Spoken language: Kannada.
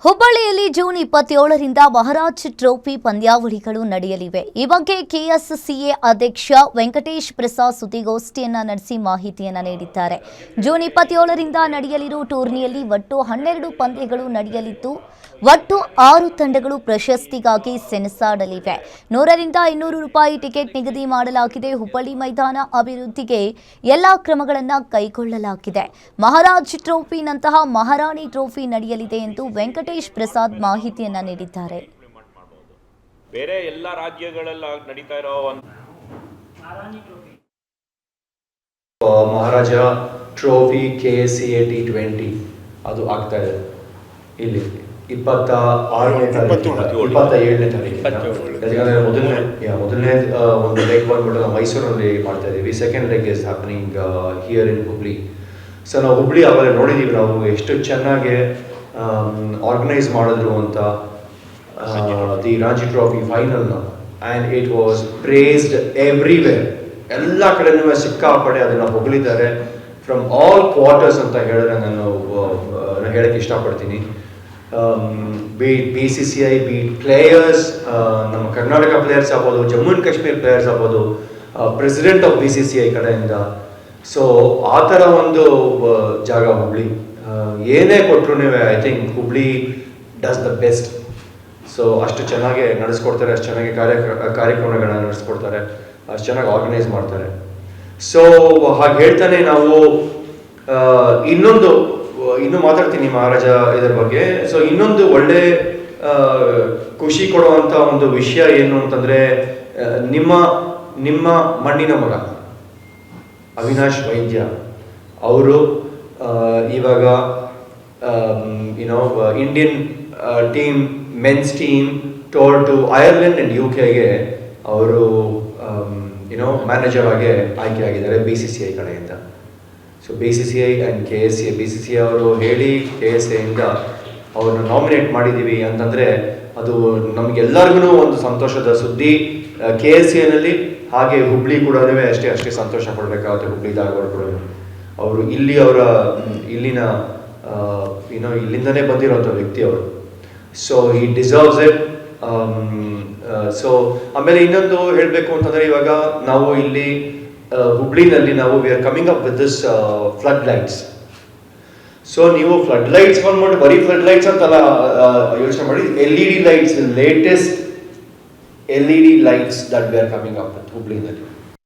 ಹುಬ್ಬಳ್ಳಿಯಲ್ಲಿ ಜೂನ್ 27ರಿಂದ ಮಹಾರಾಜ್ ಟ್ರೋಫಿ ಪಂದ್ಯಾವಳಿಗಳು ನಡೆಯಲಿವೆ. ಈ ಬಗ್ಗೆ ಕೆಎಸ್ಸಿಎ ಅಧ್ಯಕ್ಷ ವೆಂಕಟೇಶ್ ಪ್ರಸಾದ್ ಸುದ್ದಿಗೋಷ್ಠಿಯನ್ನ ನಡೆಸಿ ಮಾಹಿತಿಯನ್ನ ನೀಡಿದ್ದಾರೆ. ಜೂನ್ 27ರಿಂದ ನಡೆಯಲಿರುವ ಟೂರ್ನಿಯಲ್ಲಿ ಒಟ್ಟು 12 ಪಂದ್ಯಗಳು ನಡೆಯಲಿದ್ದು ಒಟ್ಟು 6 ತಂಡಗಳು ಪ್ರಶಸ್ತಿಗಾಗಿ ಸೆಣಸಾಡಲಿವೆ. 100ರಿಂದ 200 ರೂಪಾಯಿ ಟಿಕೆಟ್ ನಿಗದಿ ಮಾಡಲಾಗಿದೆ. ಹುಬ್ಬಳ್ಳಿ ಮೈದಾನ ಅಭಿವೃದ್ಧಿಗೆ ಎಲ್ಲಾ ಕ್ರಮಗಳನ್ನು ಕೈಗೊಳ್ಳಲಾಗಿದೆ. ಮಹಾರಾಜ್ ಟ್ರೋಫಿನಂತಹ ಮಹಾರಾಣಿ ಟ್ರೋಫಿ ನಡೆಯಲಿದೆ ಎಂದು ವೆಂಕಟೇಶ್ ಪ್ರಸಾದ್ ಮಾಹಿತಿಯನ್ನ ನೀಡಿದ್ದಾರೆ. ಬೇರೆ ಎಲ್ಲ ರಾಜ್ಯಗಳಲ್ಲಿ ನಡೀತಾ ಇರೋ ಮಹಾರಾಜ ಟ್ರೋಫಿ KSCA T20 ಅದು ಆಗ್ತಾ ಇದೆ. ಇಲ್ಲಿ 27ನೇ ತಾರೀಕು ಮೊದಲನೇ ಒಂದು ಲೆಗ್ ಬಂದ್ಬಿಟ್ಟು ನಾವು ಮೈಸೂರಲ್ಲಿ ಮಾಡ್ತಾ ಇದ್ದೀವಿ. Second leg is happening here in Hubli. So ನಾವು ಹುಬ್ಳಿ ಆವಾಗ ನೋಡಿದ್ದೀವಿ ನಾವು ಎಷ್ಟು ಚೆನ್ನಾಗಿ ಆರ್ಗನೈಸ್ ಮಾಡಿದ್ರು ಅಂತ ದಿ ರಾಂಜಿ ಟ್ರೋಫಿ ಫೈನಲ್ನ. And it was praised everywhere. ಎಲ್ಲ ಕಡೆನೂ ಸಿಕ್ಕಾಪಡೆ ಅದನ್ನು ಹೊಗಳಿದ್ದಾರೆ ಫ್ರಮ್ ಆಲ್ ಕ್ವಾರ್ಟರ್ಸ್ ಅಂತ ಹೇಳಿದ್ರೆ ನಾನು ಹೇಳಕ್ಕೆ ಇಷ್ಟಪಡ್ತೀನಿ. BCCI ಪ್ಲೇಯರ್ಸ್, ನಮ್ಮ ಕರ್ನಾಟಕ ಪ್ಲೇಯರ್ಸ್ ಆಗ್ಬೋದು, ಜಮ್ಮು ಆ್ಯಂಡ್ ಕಾಶ್ಮೀರ್ ಪ್ಲೇಯರ್ಸ್ ಆಗ್ಬೋದು, ಪ್ರೆಸಿಡೆಂಟ್ ಆಫ್ BCCI ಕಡೆಯಿಂದ. ಸೊ ಆ ಥರ ಒಂದು ಜಾಗ ಹುಬ್ಳಿ. ಏನೇ ಕೊಟ್ಟರು I think Hubli does the best. So ಅಷ್ಟು ಚೆನ್ನಾಗಿ ನಡೆಸ್ಕೊಡ್ತಾರೆ, ಅಷ್ಟು ಚೆನ್ನಾಗಿ ಕಾರ್ಯಕ್ರಮಗಳನ್ನ ನಡೆಸ್ಕೊಡ್ತಾರೆ, ಅಷ್ಟು ಚೆನ್ನಾಗಿ ಆರ್ಗನೈಸ್ ಮಾಡ್ತಾರೆ. ಸೊ ಹಾಗೆ ಹೇಳ್ತಾನೆ ನಾವು ಇನ್ನೂ ಮಾತಾಡ್ತೀನಿ ಮಹಾರಾಜ ಇದರ ಬಗ್ಗೆ. ಸೊ ಇನ್ನೊಂದು ಒಳ್ಳೆ ಖುಷಿ ಕೊಡುವಂಥ ಒಂದು ವಿಷಯ ಏನು ಅಂತಂದರೆ, ನಿಮ್ಮ ಮಣ್ಣಿನ ಮಗ ಅವಿನಾಶ್ ವೈದ್ಯ ಅವರು ಇವಾಗ Indian team men's team tour to Ireland and UK ಅವರು ಮ್ಯಾನೇಜರ್ ಆಗಿ ಆಯ್ಕೆಯಾಗಿದ್ದಾರೆ BCCI ಕಡೆಯಿಂದ. So BCCI and KSCA, BCCI ಅವರು ಹೇಳಿ KSCAಯಿಂದ ಅವ್ರನ್ನ ನಾಮಿನೇಟ್ ಮಾಡಿದ್ದೀವಿ ಅಂತಂದರೆ ಅದು ನಮಗೆಲ್ಲರಿಗೂ ಒಂದು ಸಂತೋಷದ ಸುದ್ದಿ. KSCAನಲ್ಲಿ ಹಾಗೆ ಹುಬ್ಳಿ ಕೂಡ ಅಷ್ಟೇ ಸಂತೋಷ ಪಡಬೇಕಾಗುತ್ತೆ. ಹುಬ್ಳಿದಾಗ ಕೂಡ ಅವರು ಇಲ್ಲಿನ ಇಲ್ಲಿಂದನೇ ಬಂದಿರೋಂಥ ವ್ಯಕ್ತಿ ಅವರು. So he deserves it. So ಆಮೇಲೆ ಇನ್ನೊಂದು ಹೇಳಬೇಕು ಅಂತಂದರೆ, ಇವಾಗ ನಾವು ಇಲ್ಲಿ ಹುಬ್ಳಿನಲ್ಲಿ we are coming up with this flood lights. So ನೀವು ಫ್ಲಡ್ ಲೈಟ್ಸ್ ಬಂದ್ಬಿಟ್ಟು ಬರೀ ಫ್ಲಡ್ ಲೈಟ್ಸ್ ಅಂತಲ್ಲ ಯೋಚನೆ ಮಾಡಿ, LED lights, latest LED lights that we are coming up with ಹುಬ್ಳಿನಲ್ಲಿ.